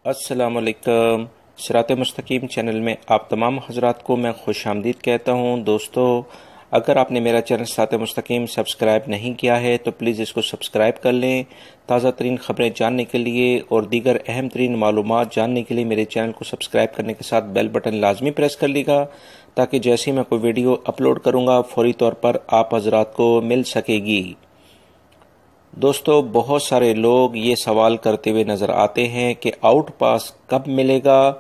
السلام علیکم۔ صراط مستقیم چینل میں آپ تمام حضرات کو میں خوش آمدید کہتا ہوں۔ دوستو، اگر آپ نے میرا چینل صراط مستقیم سبسکرائب نہیں کیا ہے تو پلیز اس کو سبسکرائب کر لیں۔ تازہ ترین خبریں جاننے کے لیے اور دیگر اہم ترین معلومات جاننے کے لیے میرے چینل کو سبسکرائب کرنے کے ساتھ بیل بٹن لازمی پریس کر لیے گا، تاکہ جیسے میں کوئی ویڈیو اپلوڈ کروں گا فوری طور پر آپ حضرات کو مل سکے گی۔ دوستو، بہت سارے لوگ یہ سوال کرتے ہوئے نظر آتے ہیں کہ آؤٹ پاس کب ملے گا،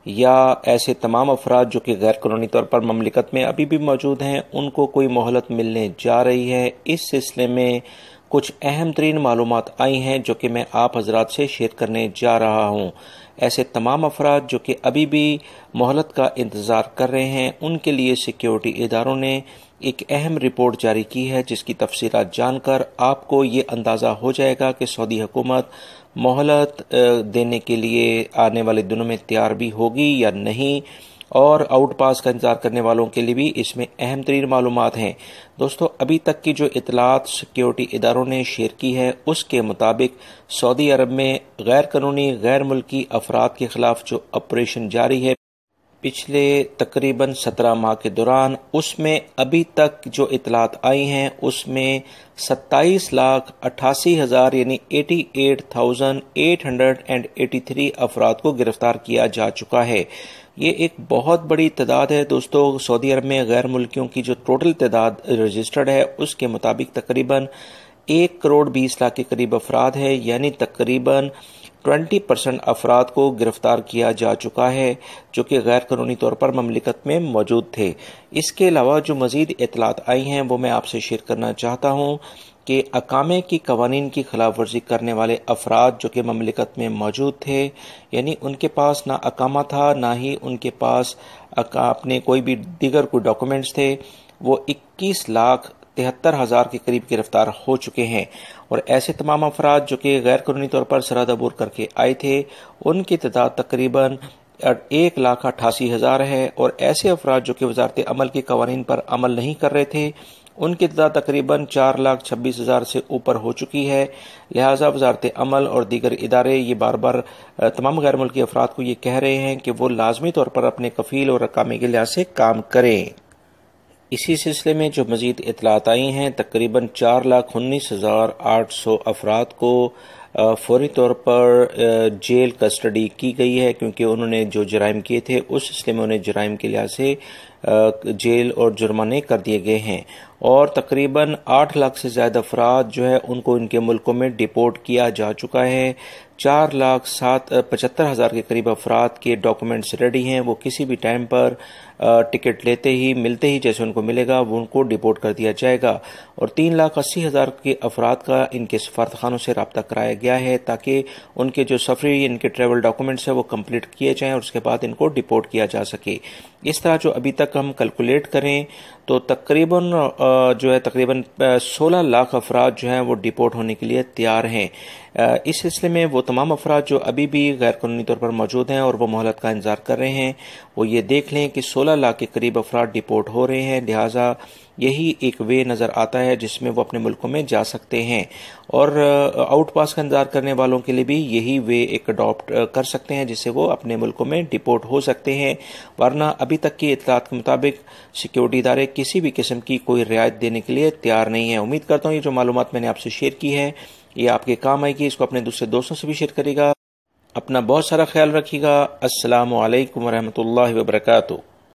یا ایسے تمام افراد جو کہ غیر قانونی طور پر مملکت میں ابھی بھی موجود ہیں ان کو کوئی مہلت ملنے جا رہی ہے۔ اس سلسلے میں کچھ اہم ترین معلومات آئی ہیں جو کہ میں آپ حضرات سے شیئر کرنے جا رہا ہوں۔ ایسے تمام افراد جو کہ ابھی بھی مہلت کا انتظار کر رہے ہیں ان کے لیے سیکیورٹی اداروں نے ایک اہم رپورٹ جاری کی ہے، جس کی تفصیلات جان کر آپ کو یہ اندازہ ہو جائے گا کہ سعودی حکومت مہلت دینے کے لیے آنے والے دنوں میں تیار بھی ہوگی یا نہیں، اور آؤٹ پاس کا انتظار کرنے والوں کے لیے بھی اس میں اہم ترین معلومات ہیں۔ دوستو، ابھی تک کی جو اطلاعات سیکیورٹی اداروں نے شیئر کی ہے اس کے مطابق سعودی عرب میں غیر قانونی غیر ملکی افراد کے خلاف جو آپریشن جاری ہے پچھلے تقریباً 17 ماہ کے دوران، اس میں ابھی تک جو اطلاعات آئی ہیں اس میں 27,88,000 یعنی 88,883 افراد کو گرفتار کیا جا چکا ہے۔ یہ ایک بہت بڑی تعداد ہے دوستو۔ سعودی عرب میں غیر ملکیوں کی جو ٹوٹل تعداد رجسٹرڈ ہے اس کے مطابق تقریباً 1,20,00,000 کے قریب افراد ہے، یعنی تقریباً 20% افراد کو گرفتار کیا جا چکا ہے جو کہ غیر قانونی طور پر مملکت میں موجود تھے۔ اس کے علاوہ جو مزید اطلاعات آئی ہیں وہ میں آپ سے شیئر کرنا چاہتا ہوں کہ اقامے کی قوانین کی خلاف ورزی کرنے والے افراد جو کہ مملکت میں موجود تھے، یعنی ان کے پاس نہ اقامہ تھا نہ ہی ان کے پاس اپنے کوئی بھی دیگر کوئی ڈاکومنٹس تھے، وہ 21,73,000 کے قریب گرفتار ہو چکے ہیں۔ اور ایسے تمام افراد جو کہ غیر قانونی طور پر سرحد عبور کر کے آئے تھے ان کی تعداد تقریباً 1,88,000 ہے، اور ایسے افراد جو کہ وزارت عمل کے قوانین پر عمل نہیں کر رہے تھے ان کی تعداد تقریباً 4,26,000 سے اوپر ہو چکی ہے۔ لہٰذا وزارت عمل اور دیگر ادارے یہ بار بار تمام غیر ملکی افراد کو یہ کہہ رہے ہیں کہ وہ لازمی طور پر اپنے کفیل اور اقامے کے لحاظ سے کام کریں۔ اسی سلسلے میں جو مزید اطلاعات آئی ہیں تقریباً 4,19,800 افراد کو فوری طور پر جیل کسٹڈی کی گئی ہے، کیونکہ انہوں نے جو جرائم کیے تھے اس سلسلے میں انہیں جرائم کے لحاظ سے جیل اور جرمانے کر دیے گئے ہیں، اور تقریباً 8 لاکھ سے زیادہ افراد جو ہے ان کو ان کے ملکوں میں ڈیپورٹ کیا جا چکا ہے۔ 4,75,000 کے قریب افراد کے ڈاکومنٹس ریڈی ہیں، وہ کسی بھی ٹائم پر ٹکٹ لیتے ہی ملتے ہی جیسے ان کو ملے گا وہ ان کو ڈیپورٹ کر دیا جائے گا، اور 3,80,000 کے افراد کا ان کے سفارتخانوں سے رابطہ کرایا گیا ہے تاکہ ان کے جو سفری ان کے ٹریول ڈاکومنٹس ہیں وہ کمپلیٹ کیے جائیں اور اس کے بعد ان کو ڈیپورٹ کیا جا سکے۔ اس طرح جو ابھی تک ہم کیلکولیٹ کریں تو تقریباً 16 لاکھ افراد جو ہیں وہ ڈیپورٹ ہونے کے لیے تیار ہیں۔ اس سلسلے میں وہ تمام افراد جو ابھی بھی غیر قانونی طور پر موجود ہیں اور وہ مہلت کا انتظار کر رہے ہیں وہ یہ دیکھ لیں کہ 16 لاکھ کے قریب افراد ڈیپورٹ ہو رہے ہیں، لہٰذا یہی ایک وے نظر آتا ہے جس میں وہ اپنے ملکوں میں جا سکتے ہیں، اور آؤٹ پاس کا انتظار کرنے والوں کے لیے بھی یہی وے ایک اڈاپٹ کر سکتے ہیں جس سے وہ اپنے ملکوں میں ڈیپورٹ ہو سکتے ہیں، ورنہ ابھی تک کی اطلاعات کے مطابق سیکیورٹی ادارے کسی بھی قسم کی کوئی رعایت دینے کے لیے تیار نہیں ہیں۔ امید کرتا ہوں یہ جو معلومات میں نے آپ سے شیئر کی ہے یہ آپ کے کام آئے گی، اس کو اپنے دوسرے دوستوں سے بھی شیئر کرے گا۔ اپنا بہت سارا خیال رکھیے گا۔ السلام علیکم ورحمۃ اللہ وبرکاتہ۔